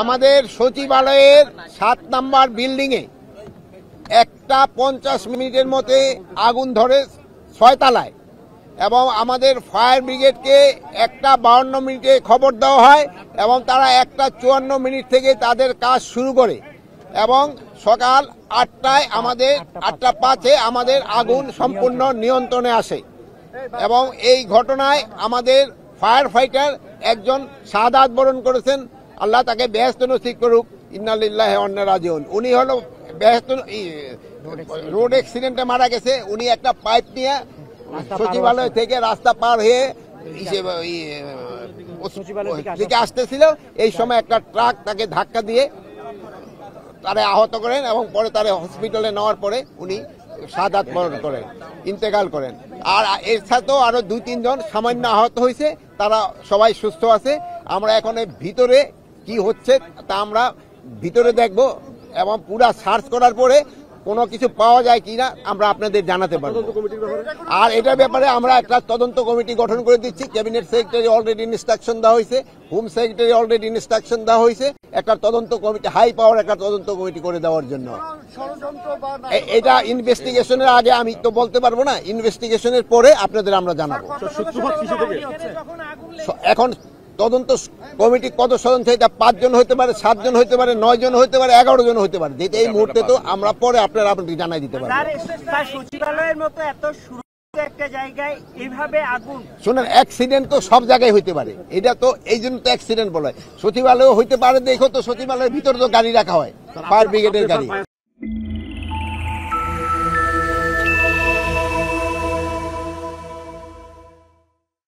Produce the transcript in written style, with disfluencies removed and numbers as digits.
আমাদের সচিবালয়ের 7 নম্বর বিল্ডিং এ একটা 50 মিনিটের মধ্যে আগুন ধরে 6 তলায় এবং আমাদের ফায়ার ব্রিগেডকে একটা 52 মিনিটে খবর দেওয়া হয় এবং তারা একটা 54 মিনিট থেকে তাদের কাজ শুরু করে এবং সকাল 8টায় আমাদের 8:05 আমাদের আগুন সম্পূর্ণ নিয়ন্ত্রণে আসে এবং এই ঘটনায় আমাদের ফায়ার ফাইটার একজন শাহাদাত বরণ করেছেন। আল্লাহ তাকে বেহেশত নসিব করুক। ইন্না লিল্লাহি ওয়া ইন্না ইলাইহি রাজিউন। উনি হলো বেহেশত রোড অ্যাক্সিডেন্টে মারা গেছে। উনি একটা পাইপ নিয়ে সচিবালয় থেকে রাস্তা পার হয়ে দিকে আসতেছিল। এই সময় একটা ট্রাক তাকে ধাক্কা দিয়ে তারে আহত করেন এবং পরে তারে হসপিটালে নেওয়ার পরে উনি শাহাদাত বরণ করেন, ইন্তেকাল করেন। আর এর সাথেও আরো 2-3 জন সামান্য আহত হয়েছে, তারা সবাই সুস্থ আছে। আমরা এখন ভিতরে কি হচ্ছে তা আমরা ভিতরে দেখব এবং পুরা সার্চ করার পরে কোনো কিছু পাওয়া যায় কিনা আমরা আপনাদের জানাতে পারবো। আর এটার ব্যাপারে আমরা একটা তদন্ত কমিটি গঠন করে দিচ্ছি। ক্যাবিনেট সেক্রেটারি অলরেডি ইনস্ট্রাকশন দেওয়া হয়েছে, হোম সেক্রেটারি অলরেডি ইনস্ট্রাকশন দেওয়া হয়েছে একটা তদন্ত কমিটি, হাই পাওয়ার একটা তদন্ত কমিটি করে দেওয়ার জন্য। এটা ইনভেস্টিগেশনের আগে আমি তো বলতে পারবো না, ইনভেস্টিগেশনের পরে আপনাদের আমরা জানাবো। এখন তদন্ত কমিটি কত সদস্য, এটা 5 জন হতে পারে, 7 জন হতে পারে, 9 জন হতে পারে, 11 জন হতে পারে, যেটা এই মুহূর্তে তো আমরা পরে আপনাকে জানাই দিতে পারবো। সচিবালয়ের মতো এত একটা জায়গায় এইভাবে আগুন, শুনেন, অ্যাক্সিডেন্ট তো সব জায়গায় হইতে পারে, এটা তো এই জন্য তো অ্যাক্সিডেন্ট বলা হয়। সচিবালয় হইতে পারে, দেখো তো সচিবালয়ের ভিতরে তো গাড়ি রাখা হয়, ফায়ার ব্রিগেডের গাড়ি।